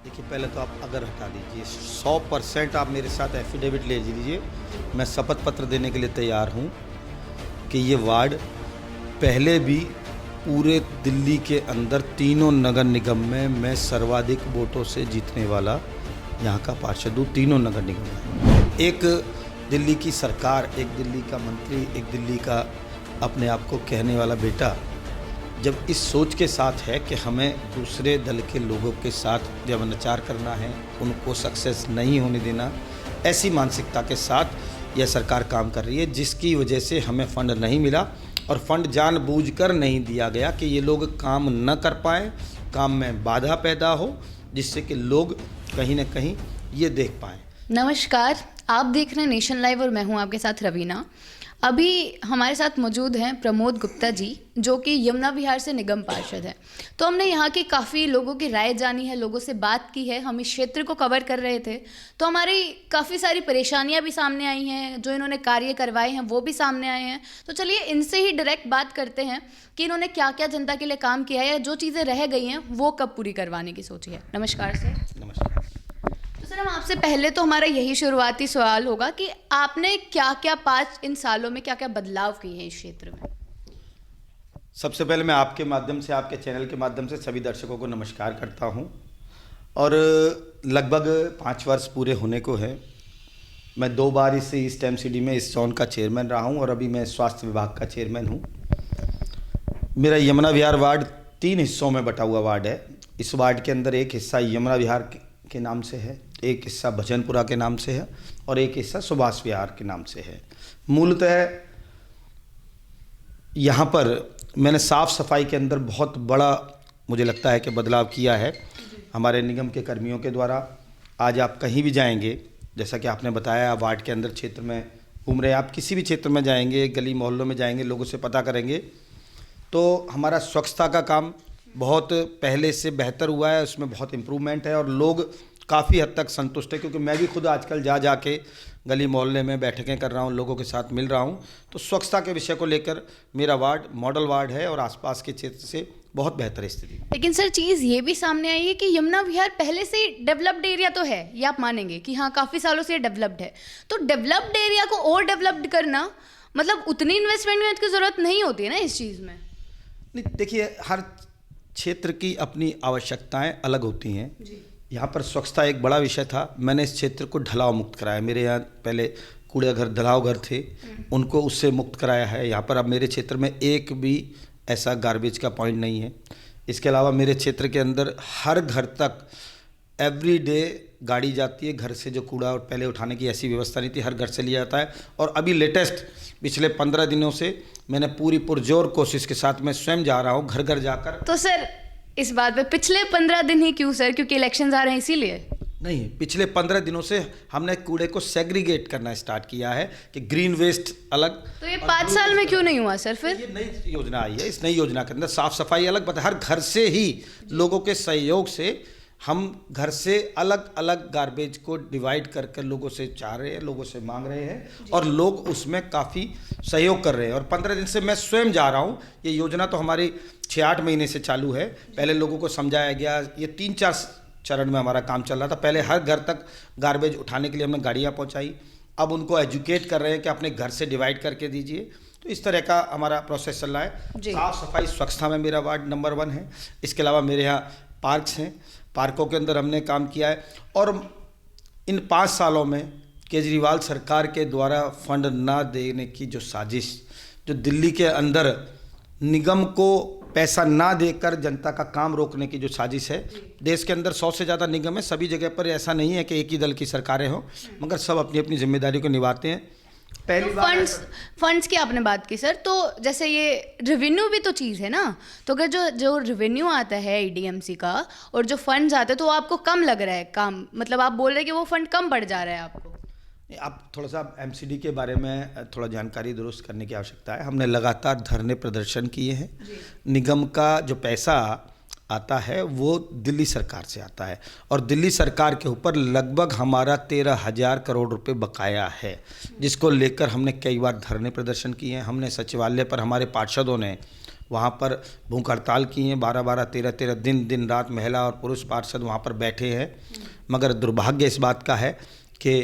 देखिए, पहले तो आप अगर हटा दीजिए, 100% आप मेरे साथ एफिडेविट ले लीजिए। मैं शपथ पत्र देने के लिए तैयार हूँ कि ये वार्ड पहले भी पूरे दिल्ली के अंदर तीनों नगर निगम में मैं सर्वाधिक वोटों से जीतने वाला यहाँ का पार्षद हूँ, तीनों नगर निगम में। एक दिल्ली की सरकार, एक दिल्ली का मंत्री, एक दिल्ली का अपने आप को कहने वाला बेटा जब इस सोच के साथ है कि हमें दूसरे दल के लोगों के साथ जब अनाचार करना है, उनको सक्सेस नहीं होने देना, ऐसी मानसिकता के साथ यह सरकार काम कर रही है, जिसकी वजह से हमें फंड नहीं मिला और फंड जानबूझकर नहीं दिया गया कि ये लोग काम न कर पाएँ, काम में बाधा पैदा हो, जिससे कि लोग कहीं ना कहीं ये देख पाएँ। नमस्कार, आप देख रहे हैं नेशन लाइव और मैं हूं आपके साथ रवीना। अभी हमारे साथ मौजूद हैं प्रमोद गुप्ता जी, जो कि यमुना विहार से निगम पार्षद हैं। तो हमने यहाँ के काफ़ी लोगों की राय जानी है, लोगों से बात की है, हम इस क्षेत्र को कवर कर रहे थे तो हमारी काफ़ी सारी परेशानियाँ भी सामने आई हैं, जो इन्होंने कार्य करवाए हैं वो भी सामने आए हैं। तो चलिए इनसे ही डायरेक्ट बात करते हैं कि इन्होंने क्या क्या जनता के लिए काम किया है या जो चीज़ें रह गई हैं वो कब पूरी करवाने की सोची है। नमस्कार सर। नमस्कार। तो सर, हम आपसे पहले तो हमारा यही शुरुआती सवाल होगा कि आपने क्या क्या 5 इन सालों में क्या क्या बदलाव किए हैं इस क्षेत्र में। सबसे पहले मैं आपके माध्यम से, आपके चैनल के माध्यम से सभी दर्शकों को नमस्कार करता हूं और लगभग 5 वर्ष पूरे होने को है। मैं 2 बार इस ईस्ट एमसीडी में इस जोन का चेयरमैन रहा हूं और अभी मैं स्वास्थ्य विभाग का चेयरमैन हूं। मेरा यमुना विहार वार्ड 3 हिस्सों में बटा हुआ वार्ड है। इस वार्ड के अंदर एक हिस्सा यमुना विहार के नाम से है, एक हिस्सा भजनपुरा के नाम से है और एक हिस्सा सुभाष विहार के नाम से है। मूलतः यहाँ पर मैंने साफ़ सफाई के अंदर बहुत बड़ा, मुझे लगता है कि बदलाव किया है हमारे निगम के कर्मियों के द्वारा। आज आप कहीं भी जाएंगे, जैसा कि आपने बताया, वार्ड के अंदर क्षेत्र में घूम रहे हैं, आप किसी भी क्षेत्र में जाएंगे, गली मोहल्लों में जाएंगे, लोगों से पता करेंगे तो हमारा स्वच्छता का काम बहुत पहले से बेहतर हुआ है, उसमें बहुत इम्प्रूवमेंट है और लोग काफ़ी हद तक संतुष्ट है। क्योंकि मैं भी खुद आजकल जा के गली मोहल्ले में बैठकें कर रहा हूँ, लोगों के साथ मिल रहा हूँ, तो स्वच्छता के विषय को लेकर मेरा वार्ड मॉडल वार्ड है और आसपास के क्षेत्र से बहुत बेहतर स्थिति। लेकिन सर, चीज़ ये भी सामने आई है कि यमुना विहार पहले से डेवलप्ड एरिया तो है, ये आप मानेंगे कि हाँ काफ़ी सालों से डेवलप्ड है। तो डेवलप्ड एरिया को और डेवलप्ड करना मतलब उतनी इन्वेस्टमेंट की ज़रूरत नहीं होती है ना इस चीज़ में। नहीं, देखिए, हर क्षेत्र की अपनी आवश्यकताएं अलग होती हैं। यहाँ पर स्वच्छता एक बड़ा विषय था। मैंने इस क्षेत्र को ढलाव मुक्त कराया। मेरे यहाँ पहले कूड़े घर, ढलाव घर थे, उनको उससे मुक्त कराया है। यहाँ पर अब मेरे क्षेत्र में एक भी ऐसा गार्बेज का पॉइंट नहीं है। इसके अलावा मेरे क्षेत्र के अंदर हर घर तक एवरी डे गाड़ी जाती है। घर से जो कूड़ा और पहले उठाने की ऐसी व्यवस्था नहीं थी, हर घर से लिया जाता है। और अभी लेटेस्ट पिछले 15 दिनों से मैंने पूरी पुरजोर कोशिश के साथ मैं स्वयं जा रहा हूँ घर घर जाकर। तो सर, इस बात पे पिछले 15 दिन ही क्यों सर? क्योंकि इलेक्शंस आ रहे हैं इसीलिए? नहीं, पिछले 15 दिनों से हमने कूड़े को सेग्रीगेट करना स्टार्ट किया है कि ग्रीन वेस्ट अलग। तो ये 5 साल में क्यों नहीं हुआ सर फिर? ये नई योजना आई है। इस नई योजना के अंदर साफ सफाई अलग, बता हर घर से ही लोगों के सहयोग से हम घर से अलग अलग गार्बेज को डिवाइड कर कर लोगों से चाह रहे हैं, लोगों से मांग रहे हैं और लोग उसमें काफ़ी सहयोग कर रहे हैं। और 15 दिन से मैं स्वयं जा रहा हूँ। ये योजना तो हमारी 6-8 महीने से चालू है। पहले लोगों को समझाया गया, ये 3-4 चरण में हमारा काम चल रहा था। पहले हर घर तक गार्बेज उठाने के लिए हमने गाड़ियाँ पहुँचाई, अब उनको एजुकेट कर रहे हैं कि अपने घर से डिवाइड करके दीजिए। तो इस तरह का हमारा प्रोसेस चल रहा है। साफ़ सफाई स्वच्छता में मेरा वार्ड नंबर 1 है। इसके अलावा मेरे यहाँ पार्क्स हैं, पार्कों के अंदर हमने काम किया है। और इन 5 सालों में केजरीवाल सरकार के द्वारा फंड ना देने की जो साजिश, जो दिल्ली के अंदर निगम को पैसा ना देकर जनता का काम रोकने की जो साजिश है, देश के अंदर 100 से ज़्यादा निगम है, सभी जगह पर ऐसा नहीं है कि एक ही दल की सरकारें हों, मगर सब अपनी अपनी जिम्मेदारी को निभाते हैं। पहली तो बार फंड्स की आपने बात की सर, तो जैसे ये रेवेन्यू भी तो चीज़ है ना। तो अगर जो रेवेन्यू आता है ईडीएमसी का और जो फंड्स आते हैं तो आपको कम लग रहा है काम, मतलब आप बोल रहे हैं कि वो फंड कम बढ़ जा रहा है आपको। आप थोड़ा सा एमसीडी के बारे में थोड़ा जानकारी दुरुस्त करने की आवश्यकता है। हमने लगातार धरने प्रदर्शन किए हैं। निगम का जो पैसा आता है वो दिल्ली सरकार से आता है और दिल्ली सरकार के ऊपर लगभग हमारा 13,000 करोड़ रुपए बकाया है, जिसको लेकर हमने कई बार धरने प्रदर्शन किए हैं। हमने सचिवालय पर, हमारे पार्षदों ने वहाँ पर भूख हड़ताल की हैं, 12-12, 13-13 दिन दिन रात महिला और पुरुष पार्षद वहाँ पर बैठे हैं। मगर दुर्भाग्य इस बात का है कि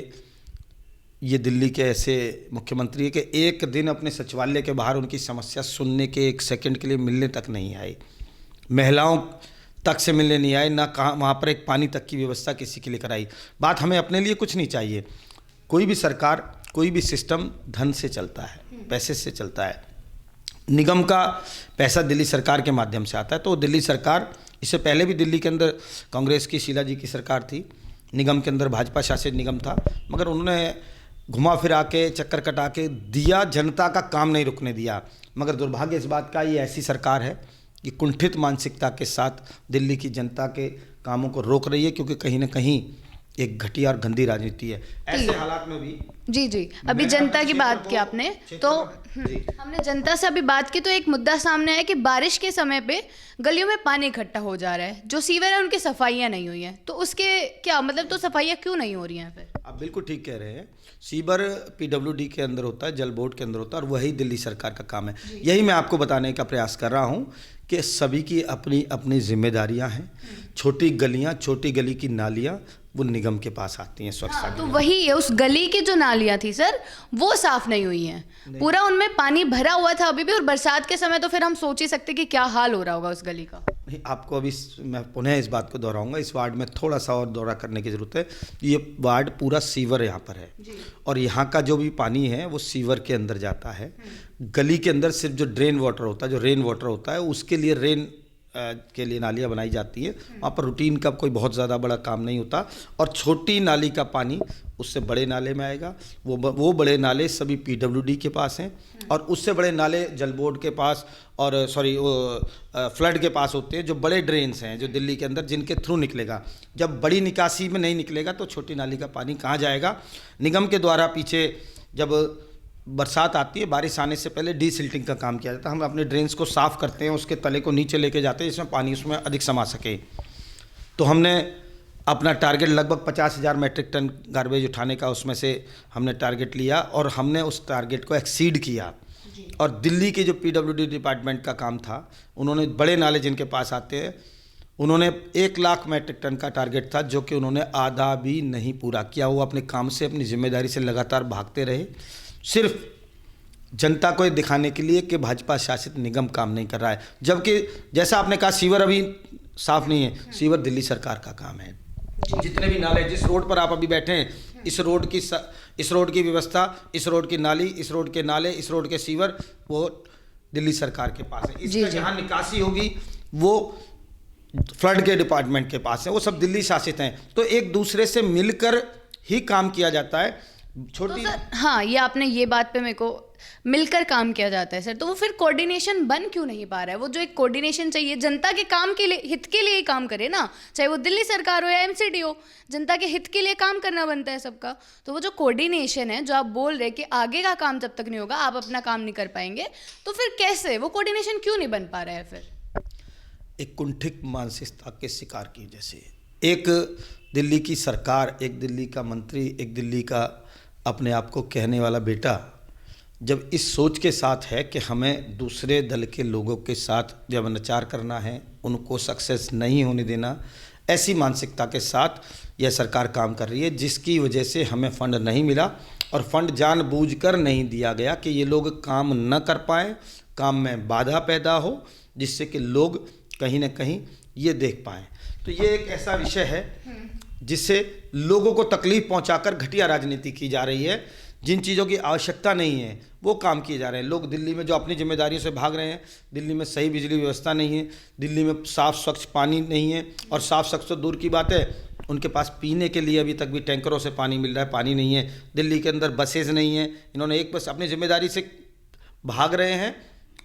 ये दिल्ली के ऐसे मुख्यमंत्री है कि एक दिन अपने सचिवालय के बाहर उनकी समस्या सुनने के 1 सेकंड के लिए मिलने तक नहीं आए, महिलाओं तक से मिलने नहीं आए, ना कहाँ वहाँ पर एक पानी तक की व्यवस्था किसी के लिए कराई। बात हमें अपने लिए कुछ नहीं चाहिए, कोई भी सरकार, कोई भी सिस्टम धन से चलता है, पैसे से चलता है। निगम का पैसा दिल्ली सरकार के माध्यम से आता है, तो दिल्ली सरकार, इससे पहले भी दिल्ली के अंदर कांग्रेस की शीला जी की सरकार थी, निगम के अंदर भाजपा शासित निगम था, मगर उन्होंने घुमा फिरा के चक्कर कटा के दिया, जनता का काम नहीं रुकने दिया। मगर दुर्भाग्य इस बात का, ये ऐसी सरकार है कि कुंठित मानसिकता के साथ दिल्ली की जनता के कामों को रोक रही है, क्योंकि कहीं ना कहीं एक घटिया और गंदी राजनीति है। ऐसे हालात में भी जी अभी जनता की बात की आपने, तो हमने जनता से अभी बात की, तो एक मुद्दा सामने आया कि बारिश के समय पे गलियों में पानी इकट्ठा हो जा रहा है, जो सीवर है उनकी सफाइयाँ नहीं हुई हैं, तो उसके क्या मतलब, तो सफाइयाँ क्यों नहीं हो रही हैं फिर? आप बिल्कुल ठीक कह रहे हैं। सीवर पीडब्ल्यूडी के अंदर होता है, जल बोर्ड के अंदर होता है, और वही दिल्ली सरकार का काम है। यही मैं आपको बताने का प्रयास कर रहा हूँ कि सभी की अपनी अपनी जिम्मेदारियां हैं। छोटी गलियां, छोटी गली की नालियां वो निगम के पास आती हैं स्वच्छता के तो लिए। वही है, उस गली की जो नालियाँ थी सर, वो साफ नहीं हुई हैं, पूरा उनमें पानी भरा हुआ था अभी भी, और बरसात के समय तो फिर हम सोच ही सकते कि क्या हाल हो रहा होगा उस गली का। नहीं, आपको अभी मैं पुनः इस बात को दोहराऊंगा, इस वार्ड में थोड़ा सा और दौरा करने की ज़रूरत है। ये वार्ड पूरा सीवर यहाँ पर है, और यहाँ का जो भी पानी है वो सीवर के अंदर जाता है। गली के अंदर सिर्फ जो ड्रेन वाटर होता है, जो रेन वाटर होता है, उसके लिए रेन के लिए नालियाँ बनाई जाती है। वहाँ पर रूटीन का कोई बहुत ज़्यादा बड़ा काम नहीं होता, और छोटी नाली का पानी उससे बड़े नाले में आएगा। वो बड़े नाले सभी पीडब्ल्यूडी के पास हैं, और उससे बड़े नाले जल बोर्ड के पास और फ्लड के पास होते हैं, जो बड़े ड्रेन्स हैं जो दिल्ली के अंदर, जिनके थ्रू निकलेगा। जब बड़ी निकासी में नहीं निकलेगा तो छोटी नाली का पानी कहाँ जाएगा? निगम के द्वारा पीछे जब बरसात आती है, बारिश आने से पहले डीसिल्टिंग का काम किया जाता है। हम अपने ड्रेन्स को साफ़ करते हैं, उसके तले को नीचे लेके जाते हैं जिसमें पानी उसमें अधिक समा सके। तो हमने अपना टारगेट लगभग 50,000 मैट्रिक टन गार्बेज उठाने का उसमें से हमने टारगेट लिया, और हमने उस टारगेट को एक्सीड किया। और दिल्ली के जो पीडब्ल्यूडी डिपार्टमेंट का काम था, उन्होंने बड़े नाले जिनके पास आते हैं, उन्होंने 1 लाख मैट्रिक टन का टारगेट था, जो कि उन्होंने आधा भी नहीं पूरा किया। वो अपने काम से, अपनी जिम्मेदारी से लगातार भागते रहे, सिर्फ जनता को ये दिखाने के लिए कि भाजपा शासित निगम काम नहीं कर रहा है। जबकि जैसा आपने कहा, सीवर अभी साफ नहीं है, सीवर दिल्ली सरकार का काम है। जितने भी नाले, जिस रोड पर आप अभी बैठे हैं, इस रोड की व्यवस्था, इस रोड की नाली, इस रोड के नाले, इस रोड के सीवर, वो दिल्ली सरकार के पास है। इसका जहाँ निकासी होगी वो फ्लड के डिपार्टमेंट के पास है, वो सब दिल्ली शासित हैं। तो एक दूसरे से मिलकर ही काम किया जाता है। छोटी तो सर, हाँ, ये आपने ये बात पे मेरे को, मिलकर काम किया जाता है सर, तो वो फिर कोऑर्डिनेशन बन क्यों नहीं पा रहा है? वो जो एक कोऑर्डिनेशन चाहिए, जनता के काम के लिए, हित के लिए ही काम करे ना, चाहे वो दिल्ली सरकार हो या एमसीडी हो, जनता के हित के लिए काम करना बनता है सबका। तो वो जो कोऑर्डिनेशन है, जो आप बोल रहे कि आगे का काम जब तक नहीं होगा आप अपना काम नहीं कर पाएंगे, तो फिर कैसे वो कोऑर्डिनेशन क्यों नहीं बन पा रहा है? फिर एक कुंठित मानसिकता के शिकार की जैसे, एक दिल्ली की सरकार, एक दिल्ली का मंत्री, एक दिल्ली का अपने आप को कहने वाला बेटा, जब इस सोच के साथ है कि हमें दूसरे दल के लोगों के साथ जब अनाचार करना है, उनको सक्सेस नहीं होने देना, ऐसी मानसिकता के साथ यह सरकार काम कर रही है, जिसकी वजह से हमें फंड नहीं मिला, और फंड जानबूझकर नहीं दिया गया कि ये लोग काम न कर पाएँ, काम में बाधा पैदा हो, जिससे कि लोग कहीं ना कहीं ये देख पाएँ। तो ये एक ऐसा विषय है जिससे लोगों को तकलीफ पहुंचाकर घटिया राजनीति की जा रही है। जिन चीज़ों की आवश्यकता नहीं है वो काम किए जा रहे हैं। लोग दिल्ली में जो अपनी जिम्मेदारियों से भाग रहे हैं, दिल्ली में सही बिजली व्यवस्था नहीं है, दिल्ली में साफ़ स्वच्छ पानी नहीं है, और साफ़ स्वच्छ तो दूर की बात है, उनके पास पीने के लिए अभी तक भी टैंकरों से पानी मिल रहा है, पानी नहीं है। दिल्ली के अंदर बसेज नहीं है। इन्होंने एक बस अपनी जिम्मेदारी से भाग रहे हैं,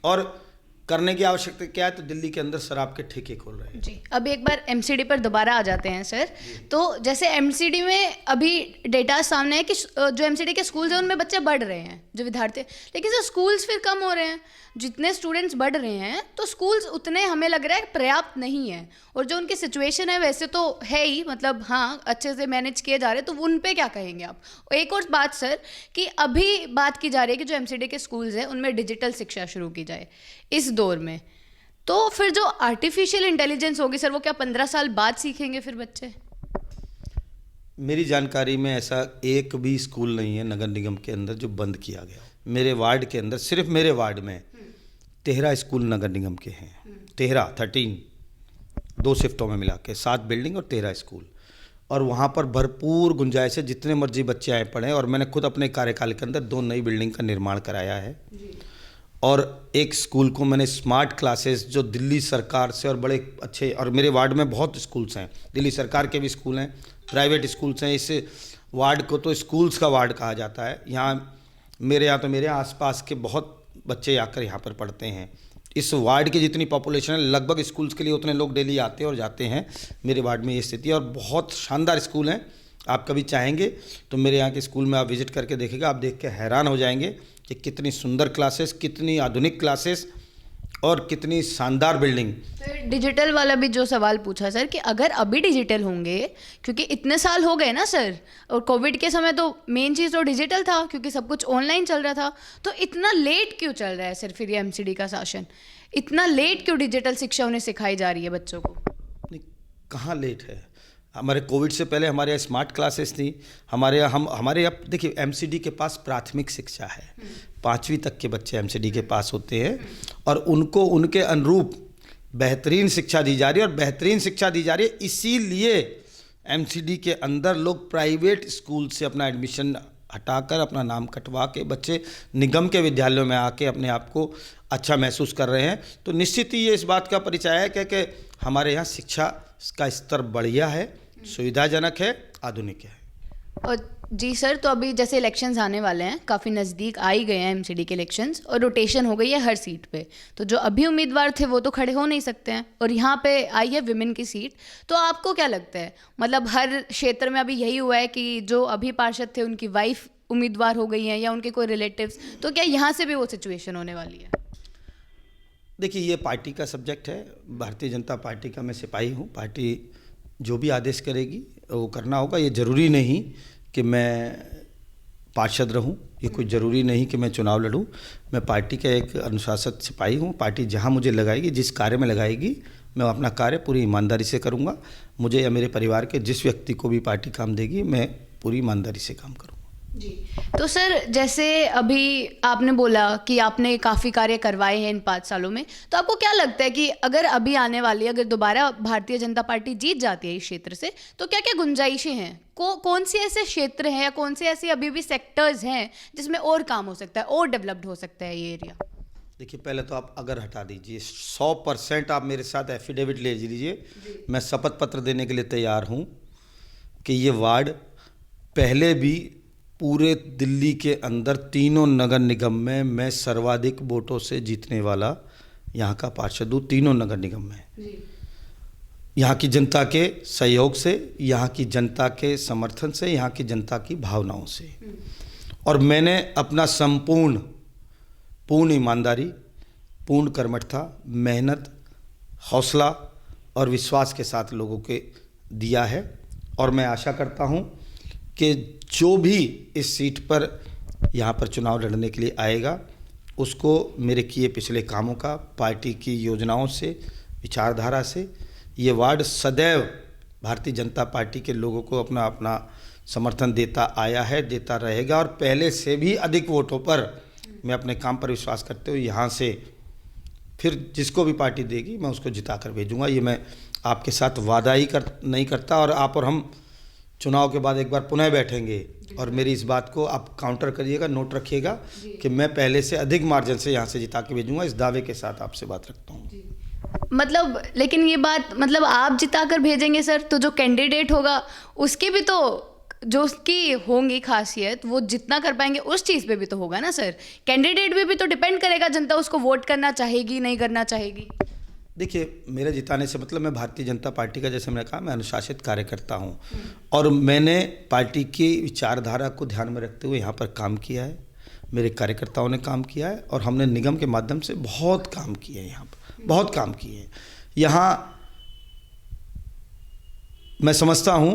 और करने की आवश्यकता क्या है? तो दिल्ली के अंदर शराब के ठेके खोल रहे हैं। जी, अभी एक बार एमसीडी पर दोबारा आ जाते हैं सर। तो जैसे एमसीडी में अभी डेटा सामने है कि जो एमसीडी के स्कूल्स हैं उनमें बच्चे बढ़ रहे हैं, जो विद्यार्थी, लेकिन सर स्कूल्स फिर कम हो रहे हैं। जितने स्टूडेंट्स बढ़ रहे हैं तो स्कूल्स उतने हमें लग रहा है पर्याप्त नहीं है, और जो उनकी सिचुएशन है वैसे तो है ही, मतलब हाँ अच्छे से मैनेज किए जा रहे हैं, तो उन पे क्या कहेंगे आप? एक और बात सर, कि अभी बात की जा रही है कि जो एमसीडी के स्कूल्स हैं उनमें डिजिटल शिक्षा शुरू की जाए इस दौर में, तो फिर जो आर्टिफिशियल इंटेलिजेंस होगी सर, वो क्या 15 साल बाद सीखेंगे फिर बच्चे? मेरी जानकारी में ऐसा एक भी स्कूल नहीं है नगर निगम के अंदर जो बंद किया गया। मेरे वार्ड के अंदर, सिर्फ मेरे वार्ड में 13 स्कूल नगर निगम के हैं। 13 2 शिफ्टों में मिला के 7 बिल्डिंग और 13 स्कूल, और वहाँ पर भरपूर गुंजाइश है, जितने मर्जी बच्चे आए पढ़ें। और मैंने खुद अपने कार्यकाल के अंदर 2 नई बिल्डिंग का निर्माण कराया है। और एक स्कूल को मैंने स्मार्ट क्लासेस, जो दिल्ली सरकार से और बड़े अच्छे, और मेरे वार्ड में बहुत स्कूल्स हैं, दिल्ली सरकार के भी स्कूल हैं, प्राइवेट स्कूल्स हैं। इस वार्ड को तो स्कूल्स का वार्ड कहा जाता है। मेरे यहाँ आसपास के बहुत बच्चे आकर यहाँ पर पढ़ते हैं। इस वार्ड की जितनी पॉपुलेशन है, लगभग स्कूल्स के लिए उतने लोग डेली आते हैं और जाते हैं। मेरे वार्ड में ये स्थिति है, और बहुत शानदार स्कूल हैं। आप कभी चाहेंगे तो मेरे यहाँ के स्कूल में आप विजिट करके देखिएगा, आप देख के हैरान हो जाएंगे कि कितनी सुंदर क्लासेस, कितनी आधुनिक क्लासेस और कितनी शानदार बिल्डिंग। फिर डिजिटल वाला भी जो सवाल पूछा सर, कि अगर अभी डिजिटल होंगे, क्योंकि इतने साल हो गए ना सर, और कोविड के समय तो मेन चीज़ तो डिजिटल था क्योंकि सब कुछ ऑनलाइन चल रहा था, तो इतना लेट क्यों चल रहा है सर फिर ये एमसीडी का शासन? इतना लेट क्यों डिजिटल शिक्षा उन्हें सिखाई जा रही है बच्चों को? नहीं, कहाँ लेट है? हमारे कोविड से पहले हमारे यहाँ स्मार्ट क्लासेस थी। हमारे अब देखिए, एमसीडी के पास प्राथमिक शिक्षा है, 5वीं तक के बच्चे एमसीडी के पास होते हैं, और उनको उनके अनुरूप बेहतरीन शिक्षा दी जा रही है। और बेहतरीन शिक्षा दी जा रही है इसीलिए एमसीडी के अंदर लोग प्राइवेट स्कूल से अपना एडमिशन हटाकर, अपना नाम कटवा के बच्चे निगम के विद्यालयों में आके अपने आप को अच्छा महसूस कर रहे हैं। तो निश्चित ही ये इस बात का परिचय है कि हमारे यहाँ शिक्षा का स्तर बढ़िया है, सुविधाजनक है, आधुनिक है। और जी सर, तो अभी जैसे इलेक्शंस आने वाले हैं, काफ़ी नज़दीक आ ही गए हैं एमसीडी के इलेक्शंस, और रोटेशन हो गई है हर सीट पे, तो जो अभी उम्मीदवार थे वो तो खड़े हो नहीं सकते हैं, और यहाँ पे आई है विमेन की सीट। तो आपको क्या लगता है, मतलब हर क्षेत्र में अभी यही हुआ है कि जो अभी पार्षद थे उनकी वाइफ उम्मीदवार हो गई हैं या उनके कोई रिलेटिव्स, तो क्या यहाँ से भी वो सिचुएशन होने वाली है? देखिए, ये पार्टी का सब्जेक्ट है। भारतीय जनता पार्टी का मैं सिपाही हूँ। पार्टी जो भी आदेश करेगी वो करना होगा। ये ज़रूरी नहीं कि मैं पार्षद रहूं, ये कोई ज़रूरी नहीं कि मैं चुनाव लड़ूं। मैं पार्टी का एक अनुशासित सिपाही हूं। पार्टी जहां मुझे लगाएगी, जिस कार्य में लगाएगी, मैं अपना कार्य पूरी ईमानदारी से करूंगा। मुझे या मेरे परिवार के जिस व्यक्ति को भी पार्टी काम देगी, मैं पूरी ईमानदारी से काम करूंगा। जी, तो सर जैसे अभी आपने बोला कि आपने काफ़ी कार्य करवाए हैं इन 5 सालों में, तो आपको क्या लगता है कि अगर अभी आने वाली, अगर दोबारा भारतीय जनता पार्टी जीत जाती है इस क्षेत्र से, तो क्या क्या गुंजाइशें हैं? कौन से ऐसे क्षेत्र हैं या कौन से ऐसे अभी भी सेक्टर्स हैं जिसमें और काम हो सकता है, और डेवलप्ड हो सकता है ये एरिया? देखिए, पहले तो आप अगर हटा दीजिए, 100% आप मेरे साथ एफिडेविट ले लीजिए। मैं शपथ पत्र देने के लिए तैयार हूँ कि ये वार्ड पहले भी पूरे दिल्ली के अंदर तीनों नगर निगम में मैं सर्वाधिक वोटों से जीतने वाला यहाँ का पार्षद हूँ। तीनों नगर निगम में यहाँ की जनता के सहयोग से, यहाँ की जनता के समर्थन से, यहाँ की जनता की भावनाओं से, और मैंने अपना पूर्ण ईमानदारी, पूर्ण कर्मठता, मेहनत, हौसला और विश्वास के साथ लोगों के दिया है। और मैं आशा करता हूँ कि जो भी इस सीट पर यहाँ पर चुनाव लड़ने के लिए आएगा, उसको मेरे किए पिछले कामों का, पार्टी की योजनाओं से, विचारधारा से ये वार्ड सदैव भारतीय जनता पार्टी के लोगों को अपना अपना समर्थन देता आया है, देता रहेगा। और पहले से भी अधिक वोटों पर मैं अपने काम पर विश्वास करते हुए यहाँ से फिर जिसको भी पार्टी देगी मैं उसको जिता कर भेजूँगा। ये मैं आपके साथ वादा ही नहीं करता। और आप और हम चुनाव के बाद एक बार पुनः बैठेंगे और मेरी इस बात को आप काउंटर करिएगा, नोट रखिएगा कि मैं पहले से अधिक मार्जिन से यहाँ से जिता के भेजूँगा। इस दावे के साथ आपसे बात रखता हूँ। मतलब लेकिन ये बात, मतलब आप जिता कर भेजेंगे सर, तो जो कैंडिडेट होगा उसकी भी तो, जो उसकी होंगी खासियत, वो जितना कर पाएंगे उस चीज़ पे भी तो होगा ना सर। कैंडिडेट भी तो डिपेंड करेगा, जनता उसको वोट करना चाहेगी नहीं करना चाहेगी। देखिए, मेरे जिताने से मतलब मैं भारतीय जनता पार्टी का, जैसे मैंने कहा, मैं अनुशासित कार्यकर्ता हूँ और मैंने पार्टी की विचारधारा को ध्यान में रखते हुए यहाँ पर काम किया है। मेरे कार्यकर्ताओं ने काम किया है और हमने निगम के माध्यम से बहुत काम किए हैं। यहाँ पर बहुत काम किए हैं। यहाँ मैं समझता हूँ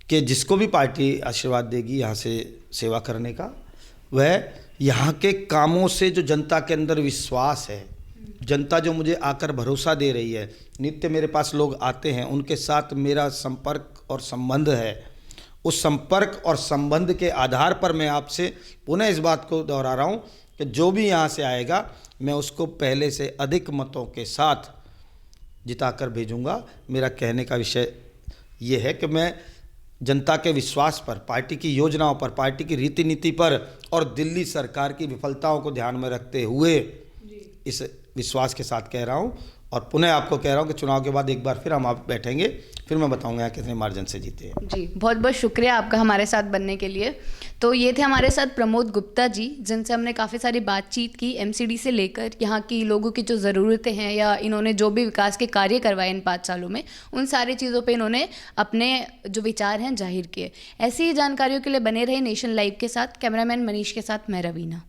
कि जिसको भी पार्टी आशीर्वाद देगी यहाँ से सेवा करने का, वह यहाँ के कामों से जो जनता के अंदर विश्वास है जनता जो मुझे आकर भरोसा दे रही है, नित्य मेरे पास लोग आते हैं, उनके साथ मेरा संपर्क और संबंध है, उस संपर्क और संबंध के आधार पर मैं आपसे पुनः इस बात को दोहरा रहा हूँ कि जो भी यहाँ से आएगा मैं उसको पहले से अधिक मतों के साथ जिताकर भेजूंगा। मेरा कहने का विषय ये है कि मैं जनता के विश्वास पर, पार्टी की योजनाओं पर, पार्टी की रीति नीति पर और दिल्ली सरकार की विफलताओं को ध्यान में रखते हुए इस विश्वास के साथ कह रहा हूँ। और पुनः आपको कह रहा हूँ कि चुनाव के बाद एक बार फिर हम आप बैठेंगे, फिर मैं बताऊंगा यहाँ कितने मार्जिन से जीते हैं। जी, बहुत बहुत शुक्रिया आपका हमारे साथ बनने के लिए। तो ये थे हमारे साथ प्रमोद गुप्ता जी, जिनसे हमने काफ़ी सारी बातचीत की एमसीडी से लेकर यहाँ की लोगों की जो ज़रूरतें हैं या इन्होंने जो भी विकास के कार्य करवाए इन 5 सालों में, उन सारी चीज़ों पे इन्होंने अपने जो विचार हैं जाहिर किए। ऐसी ही जानकारियों के लिए बने रहे नेशन लाइव के साथ। कैमरामैन मनीष के साथ मैं रवीना।